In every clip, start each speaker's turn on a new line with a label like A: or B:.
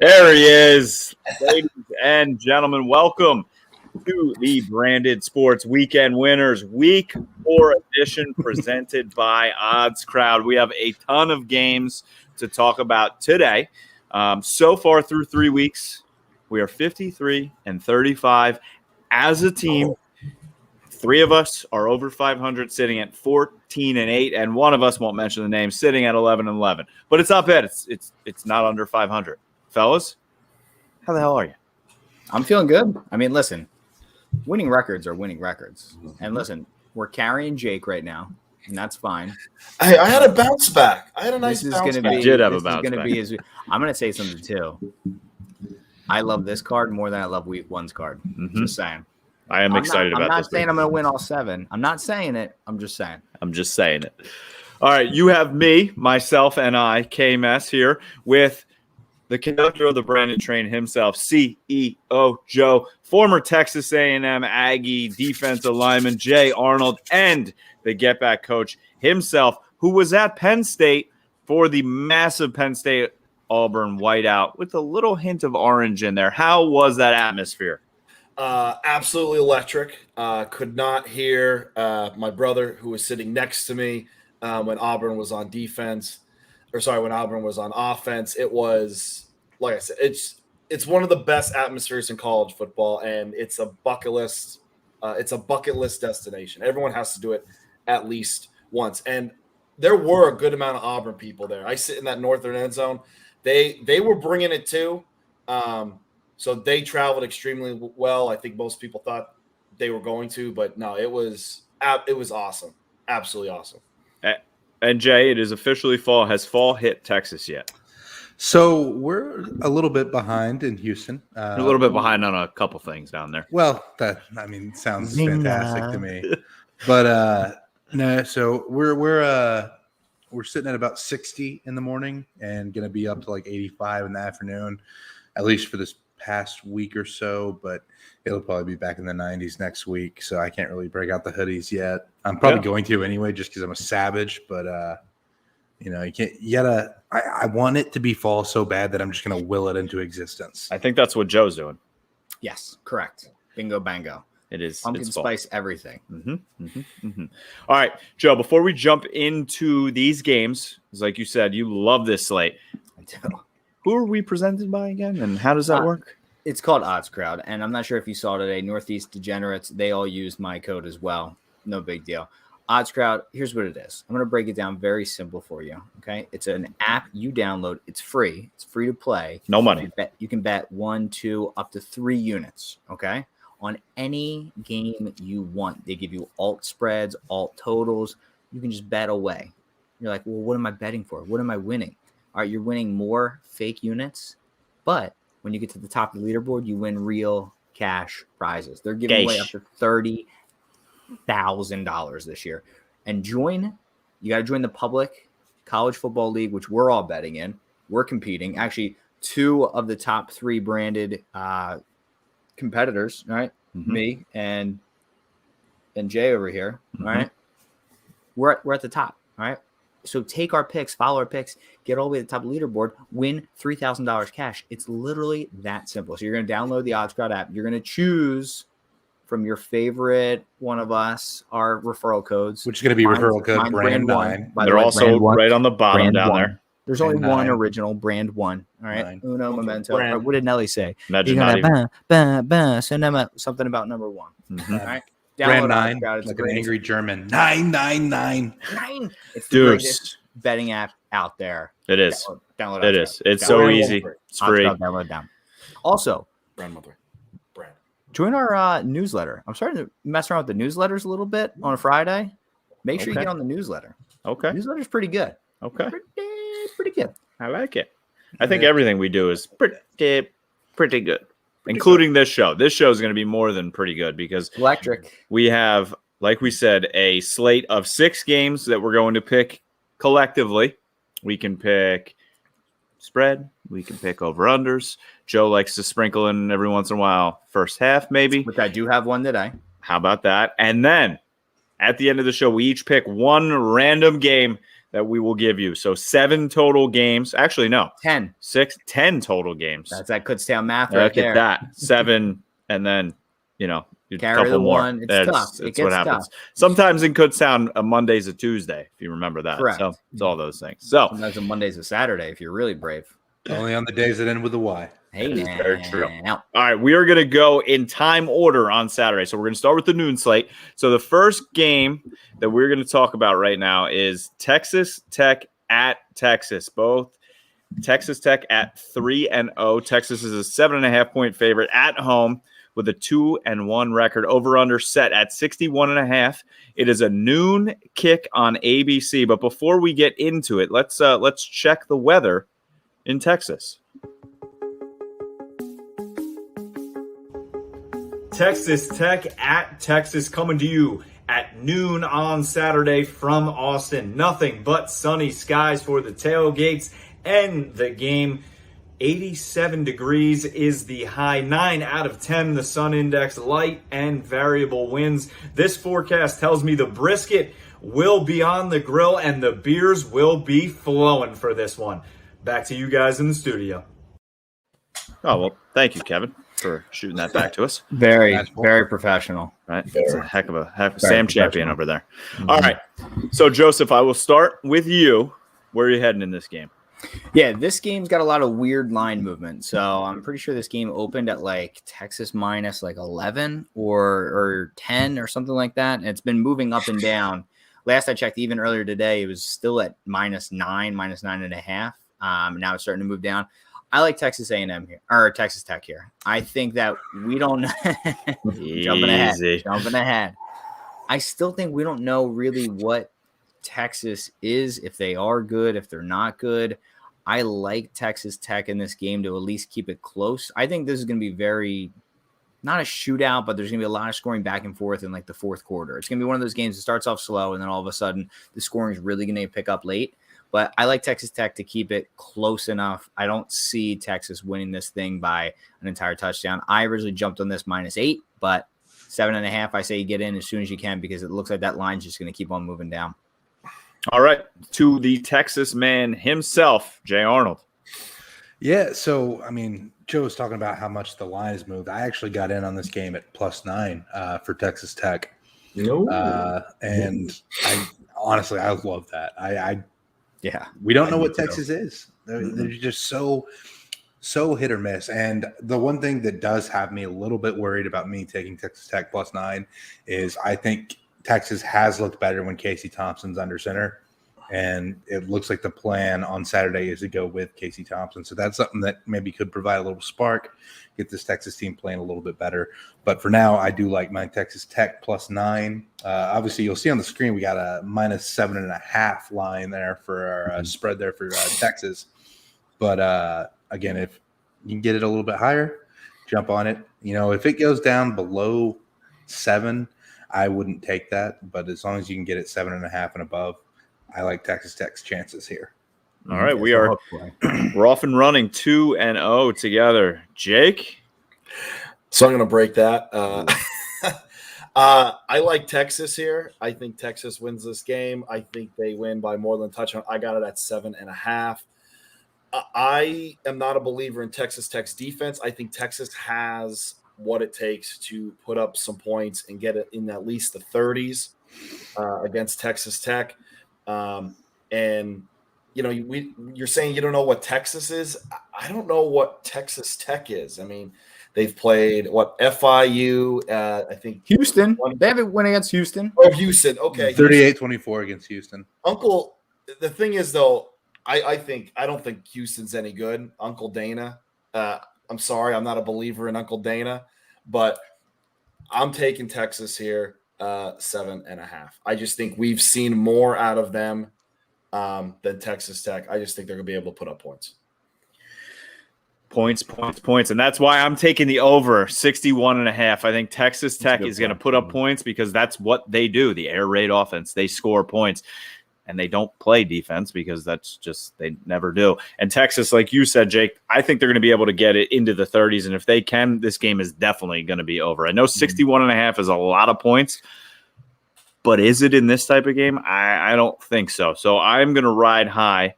A: There he is. Ladies and gentlemen, welcome to the Branded Sports Weekend Winners Week 4 edition presented by Odds Crowd. We have a ton of games to talk about today. So far through 3 weeks, we are 53-35 as a team. 3 of us are over 500, sitting at 14-8, and one of us, won't mention the name, sitting at 11-11. But it's not bad. It's not under 500. Fellas, how the hell are you?
B: I'm feeling good. I mean, listen, winning records are winning records. And listen, we're carrying Jake right now, and that's fine.
C: I had a bounce back. I had a nice bounce back.
A: You did have a bounce back.
B: I'm going to say something, too. I love this card more than I love Week 1's card. Just saying.
A: I am excited about this.
B: I'm not saying I'm going to win all 7. I'm not saying it. I'm just saying.
A: I'm just saying it. All right, you have me, myself, and I, KMS, here with the conductor of the Branded train himself, CEO Joe, former Texas A&M Aggie defensive lineman Jay Arnold, and the Get Back coach himself, who was at Penn State for the massive Penn State Auburn whiteout with a little hint of orange in there. How was that atmosphere?
C: Absolutely electric. Could not hear my brother, who was sitting next to me when Auburn was on defense. When Auburn was on offense. It was, like I said, it's one of the best atmospheres in college football, and it's a bucket list. It's a bucket list destination. Everyone has to do it at least once. And there were a good amount of Auburn people there. I sit in that northern end zone. They were bringing it too. So they traveled extremely well. I think most people thought they were going to, but no, it was awesome. Absolutely awesome.
A: And Jay, it is officially fall. Has fall hit Texas yet?
D: So we're a little bit behind in Houston.
A: A little bit behind on a couple things down there.
D: Well, sounds fantastic to me. But no, so we're sitting at about 60 in the morning and going to be up to like 85 in the afternoon, at least for this past week or so. But it'll probably be back in the 90s next week. So I can't really break out the hoodies yet. I'm probably going to anyway, just because I'm a savage. But I want it to be fall so bad that I'm just going to will it into existence.
A: I think that's what Joe's doing.
B: Yes, correct. Bingo, bango.
A: It is.
B: Pumpkin spice everything.
A: All right, Joe, before we jump into these games, because like you said, you love this slate.
B: I do.
A: Who are we presented by again, and how does that work?
B: It's called Odds Crowd, and I'm not sure if you saw today, Northeast Degenerates, they all use my code as well. No big deal. Odds Crowd, here's what it is. I'm going to break it down very simple for you, okay? It's an app you download. It's free. It's free to play.
A: No money.
B: You can bet 1, 2, up to 3 units, okay, on any game you want. They give you alt spreads, alt totals. You can just bet away. You're like, well, what am I betting for? What am I winning? All right, you're winning more fake units, but when you get to the top of the leaderboard, you win real cash prizes. They're giving away up to $30,000 this year. And you got to join the public college football league, which we're all betting in. We're competing. Actually, 2 of the top 3 branded competitors, right? Me and Jay over here, right? We're at the top, all right? So take our picks, follow our picks, get all the way to the top of the leaderboard, win $3,000 cash. It's literally that simple. So you're going to download the Odds Crowd app. You're going to choose from your favorite one of us, our referral codes.
D: Which is going to be referral code brand 9.
A: They're also right on the bottom down there.
B: There's only one original, brand 1. All right.
D: 9.
B: Uno momento. Or what did Nelly say?
A: Imagine
B: something about number 1. All right.
D: Brand 9,
B: Crowd. It's
D: like an angry German. 999.
B: 9. It's the greatest betting app out there.
A: It is.
B: Download
A: it is. It's so easy. It's free.
B: Download it down. Also,
C: Brand.
B: join our newsletter. I'm starting to mess around with the newsletters a little bit on a Friday. Make sure you get on the newsletter.
A: Okay.
B: Newsletter's pretty good.
A: Okay.
B: Pretty good.
A: I like it. I think everything we do is pretty good. Including this show. This show is going to be more than pretty good because
B: electric.
A: We have, like we said, a slate of 6 games that we're going to pick collectively. We can pick spread. We can pick over-unders. Joe likes to sprinkle in every once in a while first half, maybe.
B: Which I do have one today.
A: How about that? And then at the end of the show, we each pick one random game that we will give you. So 7 total games. Actually, no.
B: 10.
A: 10 total games.
B: That's that Kutztown math right
A: Look
B: there.
A: at that. 7, and then, a
B: Carry
A: couple
B: the
A: more.
B: one. It's tough. It
A: It's what
B: gets
A: happens.
B: tough.
A: Sometimes in Kutztown, a Monday's a Tuesday, if you remember that.
B: Correct.
A: So it's all those things. So
B: Sometimes a Monday's a Saturday if you're really brave.
D: Only on the days that end with a Y.
B: Hey,
A: That is very true.
B: now.
A: all right, we are going to go in time order on Saturday. So we're going to start with the noon slate. So the first game that we're going to talk about right now is Texas Tech at Texas. Both Texas Tech at 3-0. Texas is a 7.5 point favorite at home with a 2-1 record. Over under set at 61.5. It is a noon kick on ABC. But before we get into it, let's check the weather in Texas. Texas Tech at Texas coming to you at noon on Saturday from Austin. Nothing but sunny skies for the tailgates and the game. 87 degrees is the high. 9 out of 10 the sun index. Light and variable winds. This forecast tells me the brisket will be on the grill and the beers will be flowing for this one. Back to you guys in the studio. Oh, well, thank you, Kevin, for shooting that back to us.
B: Very, very professional.
A: Right? It's a heck of a
B: Very
A: Sam Champion
B: professional.
A: over there. All right. So, Joseph, I will start with you. Where are you heading in this game?
B: Yeah, this game's got a lot of weird line movement. So I'm pretty sure this game opened at like Texas minus like 11 or 10 or something like that. And it's been moving up and down. Last I checked, even earlier today, it was still at -9, -9.5. Now it's starting to move down. I like Texas A&M here, or Texas Tech here. I think that we don't
A: Easy.
B: jumping ahead. I still think we don't know really what Texas is, if they are good, if they're not good. I like Texas Tech in this game to at least keep it close. I think this is going to be very, not a shootout, but there's going to be a lot of scoring back and forth in like the fourth quarter. It's going to be one of those games that starts off slow and then all of a sudden the scoring is really going to pick up late. But I like Texas Tech to keep it close enough. I don't see Texas winning this thing by an entire touchdown. I originally jumped on this -8, but 7.5, I say you get in as soon as you can because it looks like that line's just going to keep on moving down.
A: All right. To the Texas man himself, Jay Arnold.
D: Yeah, so I mean, Joe was talking about how much the line has moved. I actually got in on this game at +9 for Texas Tech. And I honestly, I love that. We don't know what Texas is. They're just so hit or miss. And the one thing that does have me a little bit worried about me taking Texas Tech +9 is I think Texas has looked better when Casey Thompson's under center. And it looks like the plan on Saturday is to go with Casey Thompson. So that's something that maybe could provide a little spark, get this Texas team playing a little bit better. But for now, I do like my Texas Tech +9. Obviously, you'll see on the screen we got a -7.5 line there for our spread there for Texas. But again, if you can get it a little bit higher, jump on it. If it goes down below 7, I wouldn't take that. But as long as you can get it 7.5 and above, I like Texas Tech's chances here.
A: All right, we're off and running 2-0 together. Jake?
C: So I'm going to break that. I like Texas here. I think Texas wins this game. I think they win by more than a touchdown. I got it at 7.5. I am not a believer in Texas Tech's defense. I think Texas has what it takes to put up some points and get it in at least the 30s against Texas Tech. And you're saying you don't know what Texas is. I don't know what Texas Tech is. I mean, they've played FIU. I think
B: Houston. They haven't won against Houston.
C: Oh, Houston. Okay,
D: 38-24 against Houston.
C: Uncle. The thing is, though, I don't think Houston's any good. Uncle Dana. I'm sorry, I'm not a believer in Uncle Dana, but I'm taking Texas here. 7.5. I just think we've seen more out of them than Texas Tech. I just think they're going to be able to put up points.
A: Points. And that's why I'm taking the over 61.5. I think Texas Tech is going to put up points because that's what they do. The air raid offense, they score points. And they don't play defense because that's just they never do. And Texas, like you said, Jake, I think they're going to be able to get it into the 30s. And if they can, this game is definitely going to be over. I know 61.5 is a lot of points. But is it in this type of game? I don't think so. So I'm going to ride high.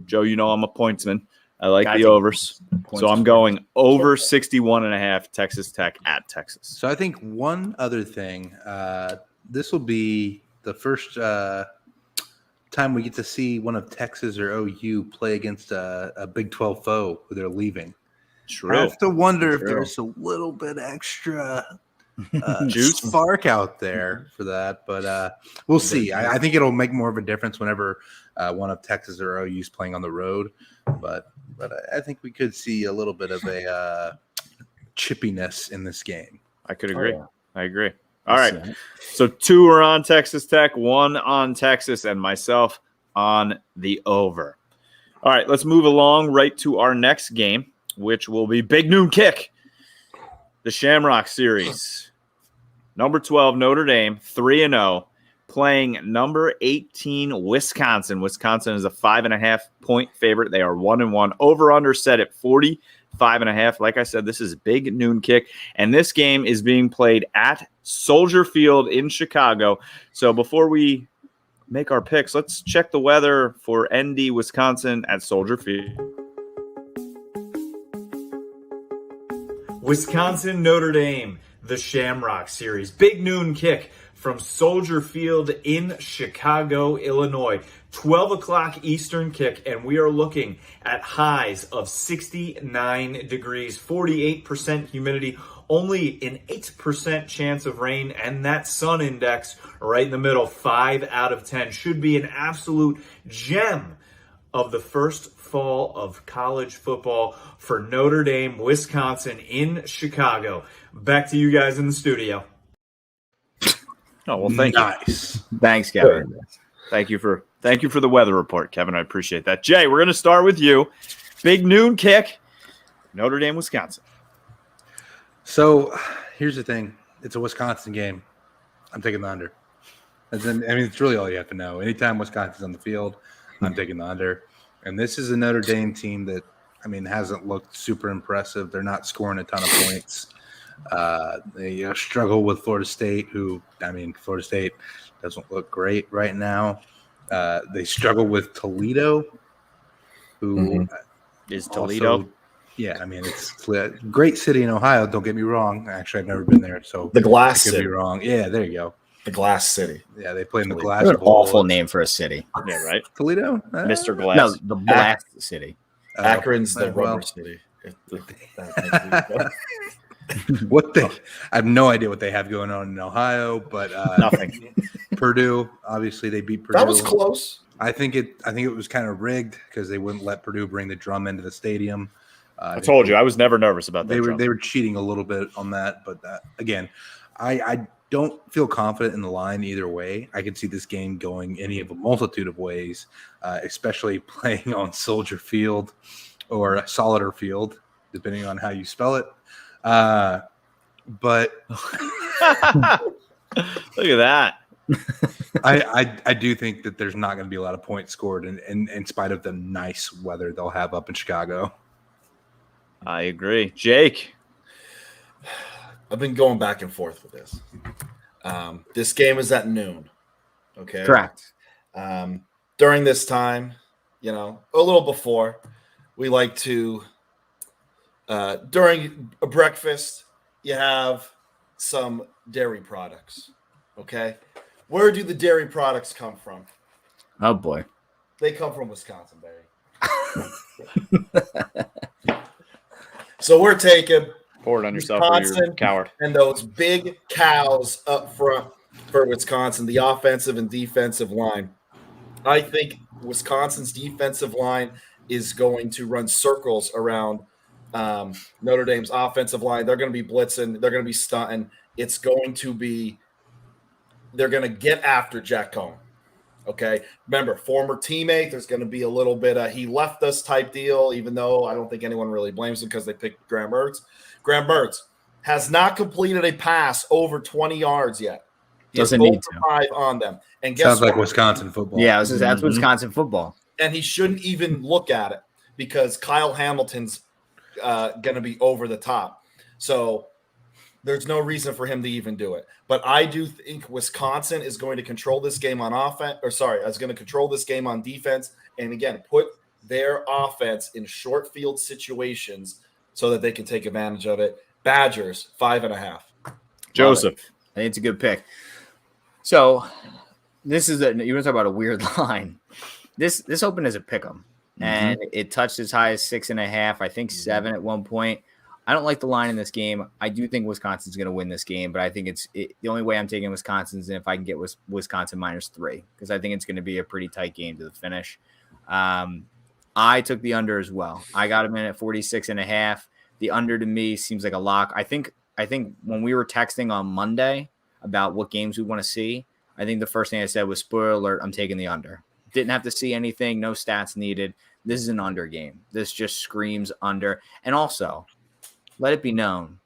A: Joe, you know I'm a pointsman. I like the overs. So I'm going over 61.5 Texas Tech at Texas.
D: So I think one other thing, this will be the first time we get to see one of Texas or OU play against a Big 12 foe who they're leaving.
A: True.
D: I have to wonder if there's a little bit extra
A: juice
D: spark out there for that, but we'll see. I think it'll make more of a difference whenever one of Texas or OU's playing on the road, but I think we could see a little bit of a chippiness in this game.
A: I could agree.
B: Oh, yeah.
A: I agree. All right. So 2 are on Texas Tech, 1 on Texas, and myself on the over. All right, let's move along right to our next game, which will be Big Noon Kick, the Shamrock Series. Number 12, Notre Dame, 3-0, playing number 18, Wisconsin. Wisconsin is a 5.5-point favorite. They are 1-1. Over-under set at 45.5. Like I said, this is Big Noon Kick, and this game is being played at Soldier Field in Chicago. So before we make our picks, let's check the weather for ND Wisconsin at Soldier Field. Wisconsin, Notre Dame, the Shamrock Series. Big Noon Kick from Soldier Field in Chicago, Illinois. 12 o'clock Eastern kick, and we are looking at highs of 69 degrees, 48% humidity, only an 8% chance of rain, and that sun index right in the middle, 5 out of 10. Should be an absolute gem of the first fall of college football for Notre Dame, Wisconsin in Chicago. Back to you guys in the studio. Oh, well, thank you.
B: Thanks, Kevin.
A: Thank you for the weather report, Kevin. I appreciate that. Jay, we're going to start with you. Big Noon Kick, Notre Dame, Wisconsin.
D: So here's the thing. It's a Wisconsin game. I'm taking the under. It's really all you have to know. Anytime Wisconsin's on the field, I'm taking the under. And this is a Notre Dame team that, hasn't looked super impressive. They're not scoring a ton of points. They struggle with Florida State, Florida State doesn't look great right now. They struggle with Toledo, who
A: is Toledo.
D: Also, it's a great city in Ohio. Don't get me wrong. Actually, I've never been there, so
C: the Glass
D: I could
C: City.
D: be wrong. Yeah, there you go.
C: The Glass City.
D: Yeah, they play in the Glass
B: What an
D: Bowl.
B: awful name for a city.
A: Yeah, right.
D: Toledo,
A: Mr. Glass.
B: No, the Glass City.
C: Akron's the rubber city.
D: I have no idea what they have going on in Ohio, but
A: Nothing.
D: Purdue, obviously, they beat Purdue.
C: That was close.
D: I think it was kind of rigged because they wouldn't let Purdue bring the drum into the stadium.
A: I told you I was never nervous about that.
D: They were cheating a little bit on that, but again, I don't feel confident in the line either way. I could see this game going any of a multitude of ways, especially playing on Soldier Field or Solitaire Field, depending on how you spell it. But
A: look at that.
D: I do think that there's not going to be a lot of points scored in spite of the nice weather they'll have up in Chicago.
A: I agree. Jake.
C: I've been going back and forth with this. This game is at noon. Okay.
B: Correct.
C: During this time, a little before, we like to during a breakfast, you have some dairy products. Okay. Where do the dairy products come from?
B: Oh boy.
C: They come from Wisconsin, baby. So we're taking
A: Pour it on yourself,
C: Wisconsin,
A: you're a coward.
C: And those big cows up front for Wisconsin, the offensive and defensive line. I think Wisconsin's defensive line is going to run circles around Notre Dame's offensive line. They're going to be blitzing. They're going to be stunting. They're going to get after Jack Coan. Okay. Remember, former teammate. There's going to be a little bit of he left us type deal, even though I don't think anyone really blames him because they picked Graham Mertz. Graham Mertz has not completed a pass over 20 yards yet. He
B: Doesn't
C: has
B: need to.
C: 5 on them. And guess
D: Sounds like
C: what?
D: Wisconsin football.
B: Yeah, that's Wisconsin football.
C: And he shouldn't even look at it because Kyle Hamilton's going to be over the top. So there's no reason for him to even do it. But I do think Wisconsin is going to control this game on offense, is going to control this game on defense. And again, put their offense in short field situations so that they can take advantage of it. Badgers, 5.5.
A: Joseph.
B: I think it's a good pick. So this is you want to talk about a weird line. This opened as a pick 'em, and it touched as high as 6.5. I think 7 at one point. I don't like the line in this game. I do think Wisconsin's going to win this game, but I think the only way I'm taking Wisconsin's if I can get Wisconsin -3, because I think it's going to be a pretty tight game to the finish. I took the under as well. I got him in at 46.5. The under to me seems like a lock. I think when we were texting on Monday about what games we want to see, I think the first thing I said was, spoiler alert, I'm taking the under. Didn't have to see anything, no stats needed. This is an under game. This just screams under. And also, let it be known,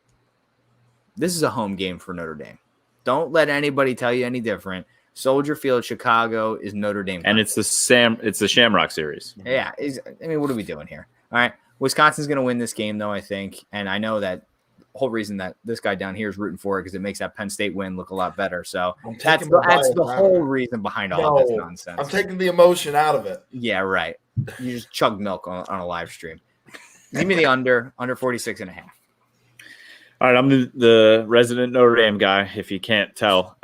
B: this is a home game for Notre Dame. Don't let anybody tell you any different. Soldier Field, Chicago is Notre Dame.
A: And it's the Shamrock Series.
B: Yeah. What are we doing here? All right. Wisconsin's going to win this game, though, I think. And I know that the whole reason that this guy down here is rooting for it because it makes that Penn State win look a lot better. So that's the whole reason behind all this nonsense.
C: I'm taking the emotion out of it.
B: Yeah, right. You just chug milk on a live stream. Give me the under 46.5.
A: All right, I'm the resident Notre Dame guy, if you can't tell.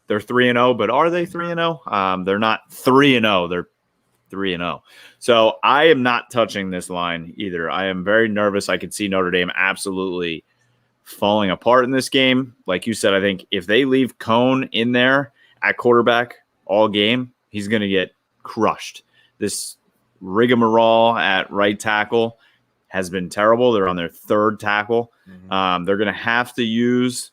A: They're 3-0, but are they 3-0? They're not 3-0. They're 3-0. So I am not touching this line either. I am very nervous. I could see Notre Dame absolutely falling apart in this game. Like you said, I think if they leave Cone in there at quarterback all game, he's going to get crushed. This rigmarole at right tackle has been terrible. They're on their third tackle. They're going to have to use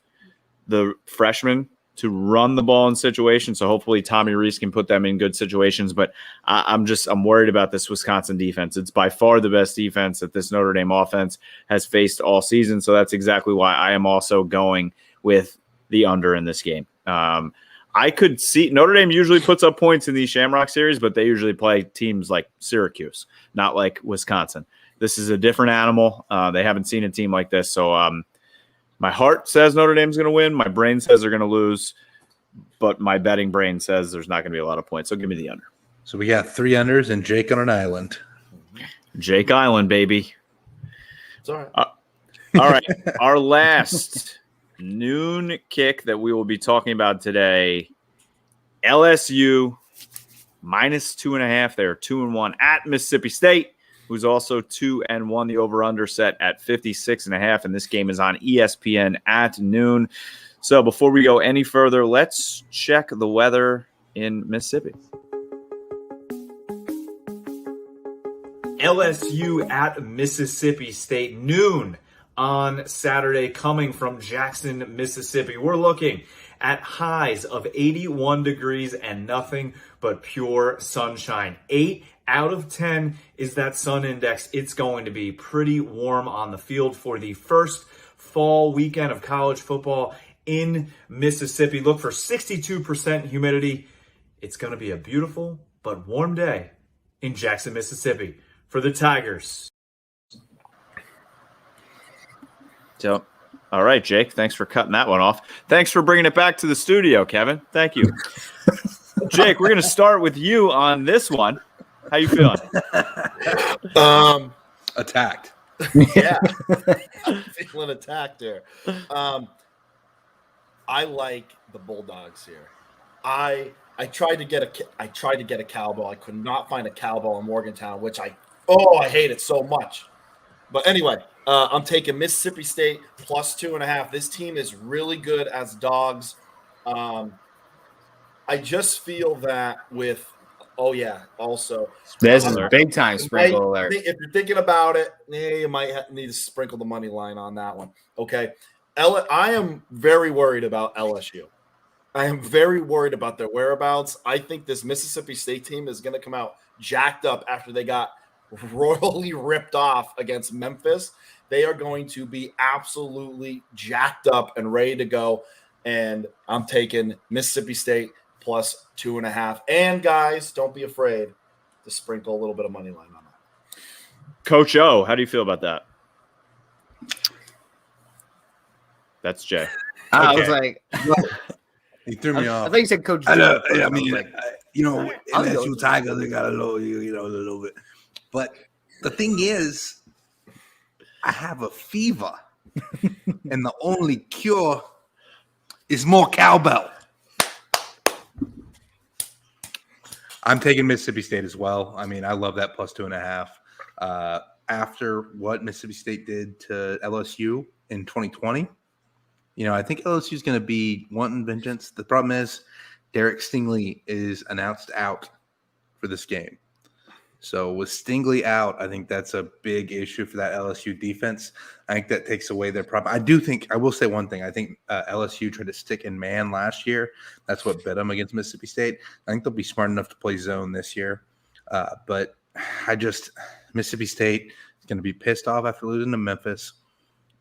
A: the freshman to run the ball in situations. So hopefully Tommy Rees can put them in good situations. But I'm worried about this Wisconsin defense. It's by far the best defense that this Notre Dame offense has faced all season. So that's exactly why I am also going with the under in this game. I could see Notre Dame usually puts up points in these Shamrock series, but they usually play teams like Syracuse, not like Wisconsin. This is a different animal. They haven't seen a team like this. So my heart says Notre Dame's going to win. My brain says they're going to lose. But my betting brain says there's not going to be a lot of points. So give me the under.
D: So we got 3 unders and Jake on an island.
A: Jake Island, baby.
C: It's all right.
A: All right. Our last noon kick that we will be talking about today, LSU -2.5. They are 2-1 at Mississippi State, who's also 2-1. The over-under set at 56.5, and this game is on ESPN at noon. So before we go any further, let's check the weather in Mississippi. LSU at Mississippi State, noon on Saturday, coming from Jackson, Mississippi. We're looking at highs of 81 degrees and nothing but pure sunshine. 8 out of 10 is that sun index. It's going to be pretty warm on the field for the first fall weekend of college football in Mississippi. Look for 62% humidity. It's going to be a beautiful but warm day in Jackson, Mississippi for the Tigers. So, all right, Jake, thanks for cutting that one off. Thanks for bringing it back to the studio, Kevin. Thank you. Jake, we're going to start with you on this one. How you feeling?
D: Attacked.
C: Yeah. I'm feeling attacked there. I like the Bulldogs here. I tried to get a cowbell. I could not find a cowbell in Morgantown, which I hate it so much. But anyway, I'm taking Mississippi State +2.5. This team is really good as dogs. I just feel that with also
B: this is a big time sprinkle alert.
C: If you're thinking about it, you might need to sprinkle the money line on that one. Okay. I am very worried about LSU. I am very worried about their whereabouts. I think this Mississippi State team is going to come out jacked up after they got royally ripped off against Memphis. They are going to be absolutely jacked up and ready to go. And I'm taking Mississippi State +2.5. And guys, don't be afraid to sprinkle a little bit of money line on that.
A: Coach O, how do you feel about that? That's Jay.
B: I
D: Okay.
B: was like,
D: He threw me
B: I
D: off.
B: thought you said Coach.
E: I know.
B: Jim.
E: I mean,
B: was like, I'll go
E: LSU
B: with
E: Tigers, they got a little, a little bit. But the thing is, I have a fever, and the only cure is more cowbell.
D: I'm taking Mississippi State as well. I mean, I love that plus 2.5. After what Mississippi State did to LSU in 2020, I think LSU is going to be wanting vengeance. The problem is Derek Stingley is announced out for this game. So with Stingley out, I think that's a big issue for that LSU defense. I think that takes away their problem. I will say one thing. I think LSU tried to stick in man last year. That's what bit them against Mississippi State. I think they'll be smart enough to play zone this year. But Mississippi State is going to be pissed off after losing to Memphis.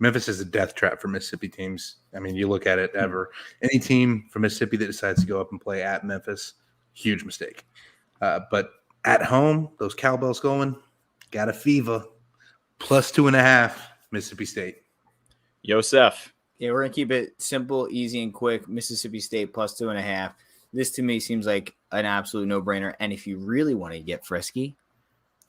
D: Memphis is a death trap for Mississippi teams. I mean, you look at it ever. Any team from Mississippi that decides to go up and play at Memphis, huge mistake. But at home, those cowbells going, got a fever. Plus 2.5, Mississippi State.
A: Yosef.
B: yeah, we're gonna keep it simple, easy, and quick. Mississippi State plus 2.5. This to me seems like an absolute no-brainer. And if you really want to get frisky,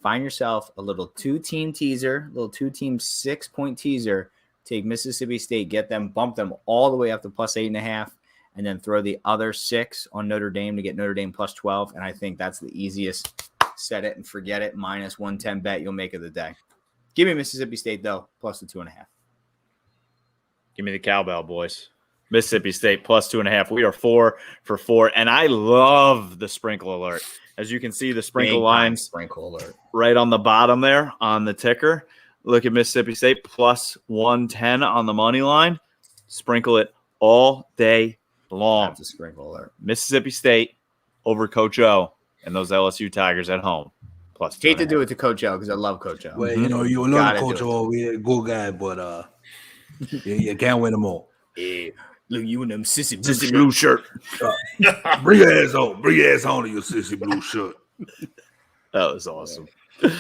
B: find yourself a little 2-team teaser, little 2-team 6-point teaser. Take Mississippi State, get them, bump them all the way up to plus 8.5, and then throw the other 6 on Notre Dame to get Notre Dame plus 12. And I think that's the easiest. Set it and forget it. Minus 110 bet you'll make of the day. Give me Mississippi State though, plus the 2.5.
A: Give me the cowbell, boys. Mississippi State plus 2.5. We are 4 for 4, and I love the sprinkle alert. As you can see, the sprinkle lines
B: Sprinkle alert.
A: right on the bottom there on the ticker. Look at Mississippi State plus 110 on the money line. Sprinkle it all day long.
B: That's a sprinkle alert.
A: Mississippi State over Coach O and those LSU Tigers at home. Plus
B: Hate to
A: 2.5.
B: do it to Coach O because I love Coach O.
E: Well, you know
B: Gotta
E: Coach
B: do it.
E: O, he's a good guy, but you can't win them all.
B: Yeah, look, you and them sissy
A: blue shirt.
E: Bring your ass on. Bring your ass on to your sissy blue shirt.
A: That was awesome. All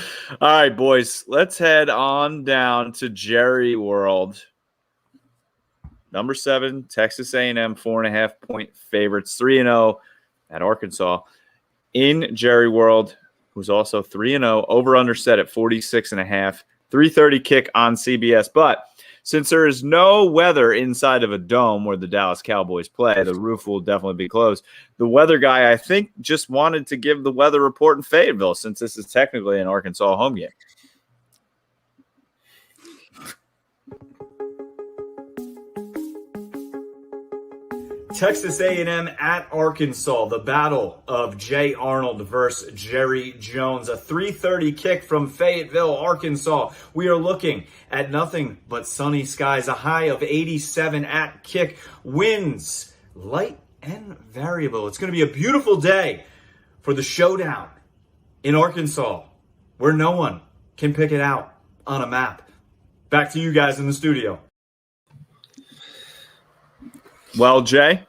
A: right, boys, let's head on down to Jerry World. Number 7, Texas A&M, 4.5-point favorites, 3-0 at Arkansas. In Jerry World, who's also 3-0, over-under set at 46.5, 3:30 kick on CBS. But since there is no weather inside of a dome where the Dallas Cowboys play, the roof will definitely be closed. The weather guy, I think, just wanted to give the weather report in Fayetteville since this is technically an Arkansas home game. Texas A&M at Arkansas, the battle of Jay Arnold versus Jerry Jones. A 3:30 kick from Fayetteville, Arkansas. We are looking at nothing but sunny skies, a high of 87 at kick. Winds light and variable. It's going to be a beautiful day for the showdown in Arkansas, where no one can pick it out on a map. Back to you guys in the studio. Well, Jay,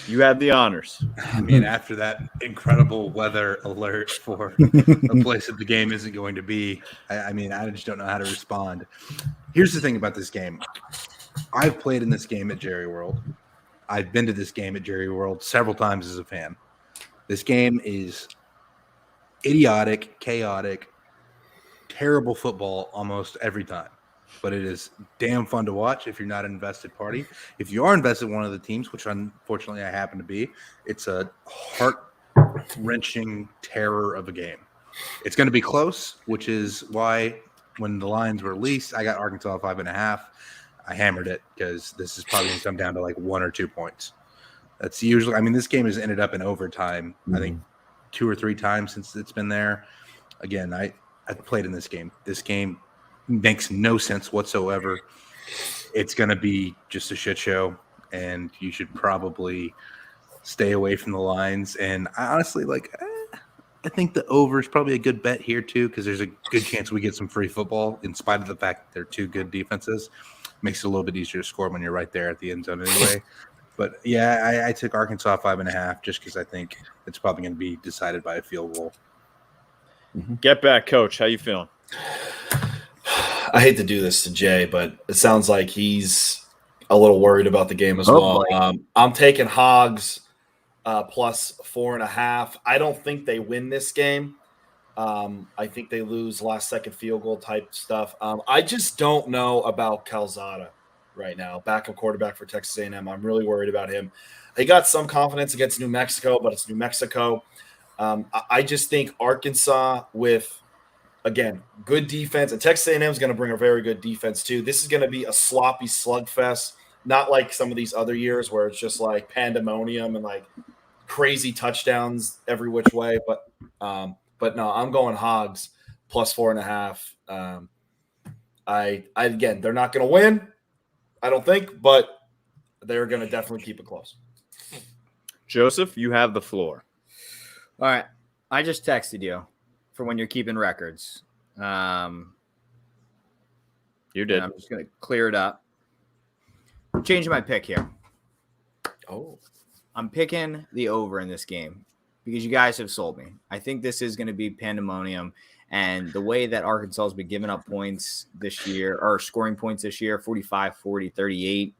A: you had the honors.
D: I mean, after that incredible weather alert for a place that the game isn't going to be, I just don't know how to respond. Here's the thing about this game. I've played in this game at Jerry World. I've been to this game at Jerry World several times as a fan. This game is idiotic, chaotic, terrible football almost every time. But it is damn fun to watch if you're not an invested party. If you are invested in one of the teams, which unfortunately I happen to be, it's a heart-wrenching terror of a game. It's going to be close, which is why when the lines were released, I got Arkansas 5.5. I hammered it because this is probably going to come down to like 1 or 2 points. That's usually – this game has ended up in overtime, I think, 2 or 3 times since it's been there. Again, I played in this game. This game – makes no sense whatsoever. It's going to be just a shit show, and you should probably stay away from the lines. And I honestly, I think the over is probably a good bet here too, because there's a good chance we get some free football in spite of the fact that they're 2 good defenses. Makes it a little bit easier to score when you're right there at the end zone anyway. But yeah, I took Arkansas 5.5 just because I think it's probably going to be decided by a field goal.
A: Get back, Coach. How you feeling?
C: I hate to do this to Jay, but it sounds like he's a little worried about the game as well. I'm taking Hogs plus 4.5. I don't think they win this game. I think they lose last-second field goal type stuff. I just don't know about Calzada right now, backup quarterback for Texas A&M. I'm really worried about him. He got some confidence against New Mexico, but it's New Mexico. I just think Arkansas with, again, good defense, and Texas A&M is going to bring a very good defense too. This is going to be a sloppy slugfest, not like some of these other years where it's just like pandemonium and like crazy touchdowns every which way. But no, I'm going Hogs plus 4.5. Again, they're not going to win, I don't think, but they're going to definitely keep it close.
A: Joseph, you have the floor.
B: All right. I just texted you for when you're keeping records.
A: You did.
B: I'm just going to clear it up. I'm changing my pick here.
C: Oh.
B: I'm picking the over in this game because you guys have sold me. I think this is going to be pandemonium. And the way that Arkansas has been giving up points this year, or scoring points this year, 45, 40, 38.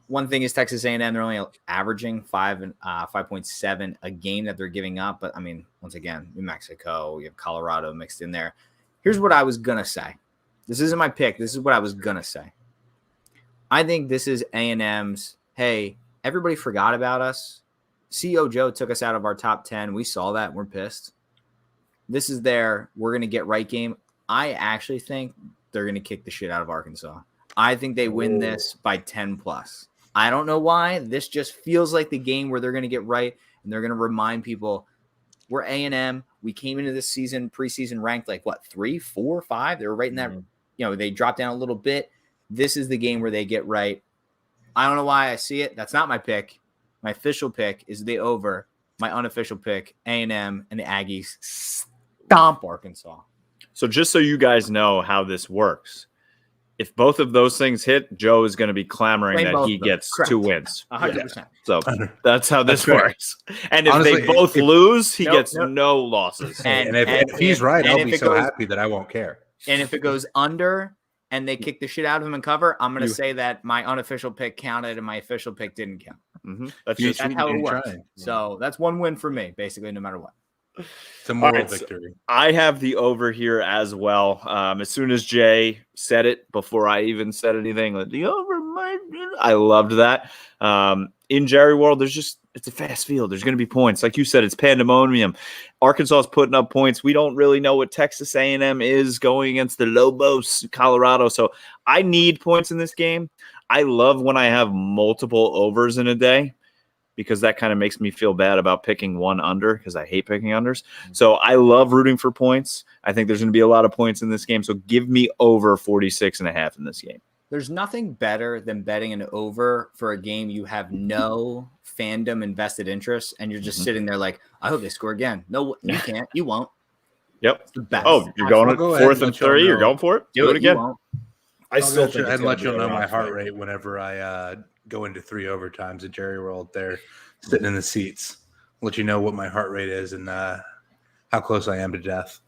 B: One thing is Texas A&M, they're only averaging 5.7 a game that they're giving up. But, I mean, once again, New Mexico, you have Colorado mixed in there. Here's what I was going to say. This isn't my pick. This is what I was going to say. I think this is A&M's, hey, everybody forgot about us. C.O. Joe took us out of our top 10. We saw that. We're pissed. This is their we're going to get right game. I actually think they're going to kick the shit out of Arkansas. I think they win this by 10 plus. I don't know why. This just feels like the game where they're going to get right, and they're going to remind people we're A&M. We came into this season, preseason ranked like, 3, 4, 5? They were right in that, they dropped down a little bit. This is the game where they get right. I don't know why I see it. That's not my pick. My official pick is the over. My unofficial pick, A&M and the Aggies stomp Arkansas.
A: So just so you guys know how this works, if both of those things hit, Joe is going to be clamoring that he gets
B: Correct.
A: 2 wins.
B: 100%.
A: So that's how this works. And if
D: Honestly,
A: they both lose, he
B: Nope,
A: gets
B: nope.
A: no losses.
D: And if he's right, I'll be so happy that I won't care.
B: And if it goes under and they kick the shit out of him and cover, I'm going to say that my unofficial pick counted and my official pick didn't count.
A: That's
D: You-
A: just
B: That's how it
D: you're
B: works.
D: trying.
B: So that's one win for me, basically, no matter what.
D: It's a moral
A: All right, so-
D: victory.
A: I have the over here as well. As soon as Jay said it, before I even said anything, like the over, I loved that. In Jerry World, it's a fast field. There's going to be points. Like you said, it's pandemonium. Arkansas is putting up points. We don't really know what Texas A&M is going against the Lobos, Colorado. So I need points in this game. I love when I have multiple overs in a day, because that kind of makes me feel bad about picking one under, because I hate picking unders. So I love rooting for points. I think there's going to be a lot of points in this game. So give me over 46.5 in this game.
B: There's nothing better than betting an over for a game you have no fandom invested interest, and you're just sitting there like, I hope they score again. No, you can't. You won't.
A: Yep.
B: It's the best.
A: Oh, you're going
D: I'll go
A: at
D: ahead
A: 4th
D: and
A: and
D: let y'all
A: 3. You're
D: know.
A: going for it? Do it
B: You
A: again.
B: won't.
C: I still think
D: I'd
C: it's
D: let
C: gonna
D: you
C: be
D: know my
C: around
D: heart
C: five.
D: rate whenever I go into 3 overtimes at Jerry World. They're sitting in the seats. Let you know what my heart rate is and how close I am to death.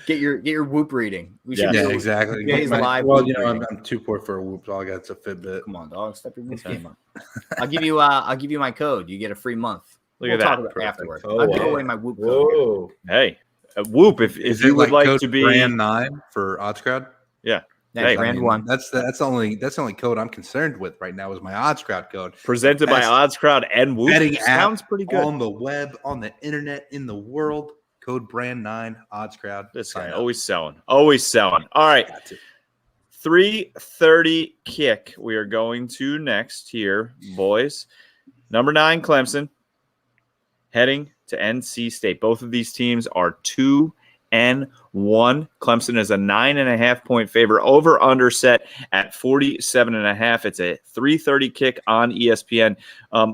B: Get your whoop reading. We
A: Yeah.
B: should
D: Yeah,
B: do
D: exactly.
B: Jay's live
D: Well,
B: whoop
D: I'm
B: reading.
D: too poor for a whoop. All I got is a Fitbit.
B: Come on, dog. Step your whoop game up. I'll give you my code. You get a free month.
A: Look
B: We'll
A: at
B: talk
A: that.
B: about it
A: Perfect.
B: afterward.
C: Oh,
B: I'll give
C: wow.
B: away my whoop code.
C: Whoa.
A: Hey, Whoop, if
D: Is
A: you
D: it
A: would like
D: code
A: to be
D: brand 9 for Odds Crowd?
A: yeah,
B: Next,
A: Hey,
B: round one.
D: That's the only code I'm concerned with right now is my Odds Crowd code.
A: presented by
D: Best
A: Odds Crowd and Whoop,
D: Betting app
A: sounds pretty good.
D: on the web, on the internet, in the world. Code brand 9 Odds Crowd.
A: This
D: Sign
A: guy
D: up.
A: always selling. All right,
D: Got to.
A: 3:30 kick. We are going to next here, boys. Number 9, Clemson, heading to NC State. Both of these teams are 2-1. Clemson is a 9.5-point favorite. Over under set at 47.5. It's a 3:30 kick on ESPN.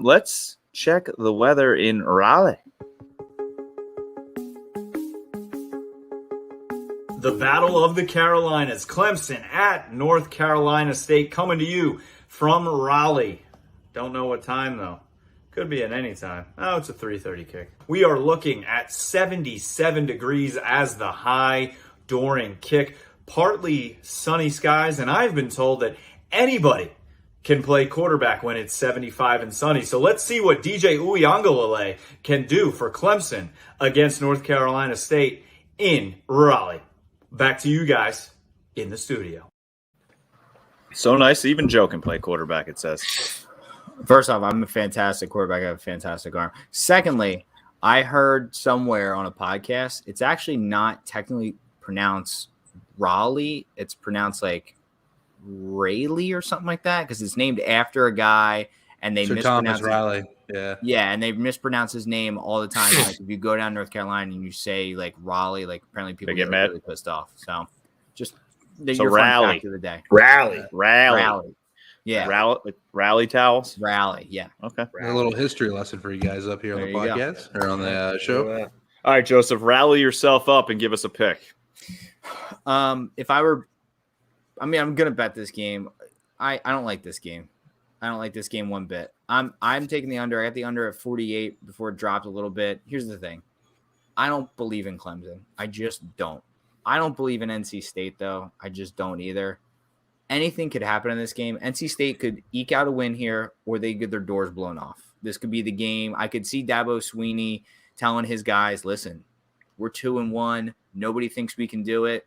A: Let's check the weather in Raleigh.
F: The Battle of the Carolinas, Clemson at North Carolina State, coming to you from Raleigh. Don't know what time, though. Could be at any time. Oh, it's a 3:30 kick. We are looking at 77 degrees as the high during kick. Partly sunny skies, and I've been told that anybody can play quarterback when it's 75 and sunny. So let's see what DJ Uiagalelei can do for Clemson against North Carolina State in Raleigh. Back to you guys in the studio.
A: So nice. Even Joe can play quarterback, it says.
B: First off, I'm a fantastic quarterback. I have a fantastic arm. Secondly, I heard somewhere on a podcast, it's actually not technically pronounced Raleigh. It's pronounced like Rayleigh or something like that because it's named after a guy and they
D: Sir
B: mispronounce
D: Thomas Riley. Yeah.
B: Yeah, and they mispronounce his name all the time. Like if you go down North Carolina and you say like Raleigh, like apparently people
A: They get mad.
B: really pissed off. So just
A: So
B: your fun
A: Raleigh.
B: fact of the day.
C: Rally.
B: Raleigh. Yeah.
A: Rally towels.
B: Raleigh. Yeah.
A: Okay.
D: A little history lesson for you guys up here on
B: There
D: the
B: you go.
D: podcast or on the show.
A: All right, Joseph, rally yourself up and give us a pick.
B: If I were, I mean, I'm gonna bet this game. I don't like this game. I don't like this game one bit. I'm taking the under. I got the under at 48 before it dropped a little bit. Here's the thing. I don't believe in Clemson. I just don't. I don't believe in NC State though. I just don't either. Anything could happen in this game. NC State could eke out a win here, or they get their doors blown off. This could be the game. I could see Dabo Swinney telling his guys, listen, we're 2-1. Nobody thinks we can do it.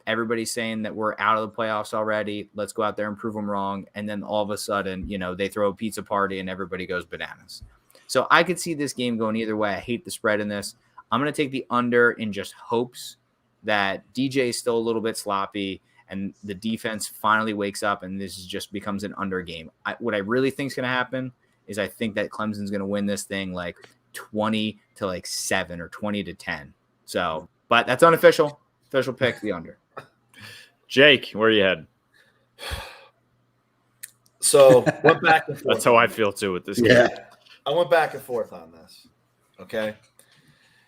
B: Everybody's saying that we're out of the playoffs already. Let's go out there and prove them wrong. And then all of a sudden, they throw a pizza party and everybody goes bananas. So I could see this game going either way. I hate the spread in this. I'm going to take the under in just hopes that DJ is still a little bit sloppy and the defense finally wakes up and this just becomes an under game. What I really think is going to happen is I think that Clemson's going to win this thing like 20-7 or 20-10. So, but that's unofficial. Official pick, the under.
A: Jake, where are you heading?
C: So went back and forth.
A: That's how I feel too with this game.
C: Yeah. I went back and forth on this. Okay.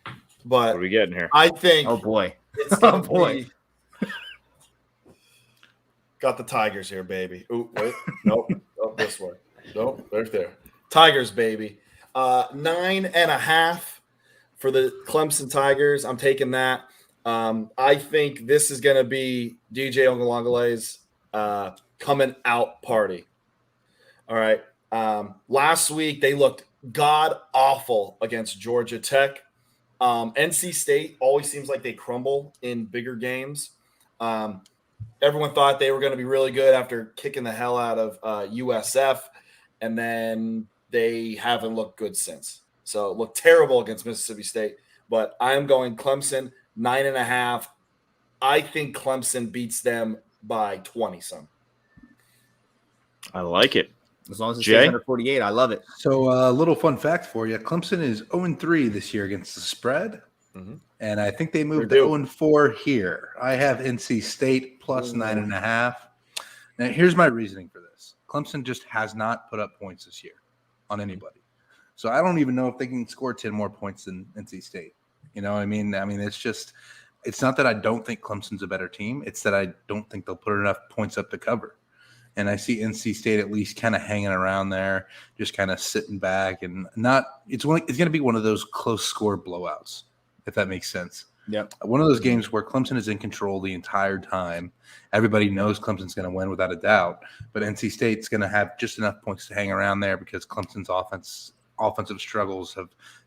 A: What
C: But
A: are we getting here?
C: I think
B: Oh boy.
C: it's
B: Oh, boy.
C: Got the Tigers here, baby. Ooh, wait. Nope. Oh, this way. Nope. Right there. Tigers, baby. 9.5 for the Clemson Tigers. I'm taking that. I think this is going to be DJ Uiagalelei's coming out party. All right. Last week, they looked god awful against Georgia Tech. NC State always seems like they crumble in bigger games. Everyone thought they were going to be really good after kicking the hell out of USF, and then they haven't looked good since. So it looked terrible against Mississippi State, but I'm going Clemson 9.5. I think Clemson beats them by 20-some.
A: I like it.
B: As long as it's
A: Jay?
B: under 48, I love it.
D: So a little fun fact for you. Clemson is 0-3 this year against the spread.
C: Mhm.
D: And I think they moved to
C: They're
D: 0-4 here. I have NC State plus 9.5. Now, here's my reasoning for this. Clemson just has not put up points this year on anybody. So I don't even know if they can score 10 more points than NC State. You know what I mean? It's not that I don't think Clemson's a better team. It's that I don't think they'll put enough points up to cover. And I see NC State at least kind of hanging around there, just kind of sitting back and not – it's going to be one of those close score blowouts, if that makes sense.
B: Yep.
D: One of those games where Clemson is in control the entire time. Everybody knows Clemson's going to win without a doubt, but NC State's going to have just enough points to hang around there because Clemson's offensive struggles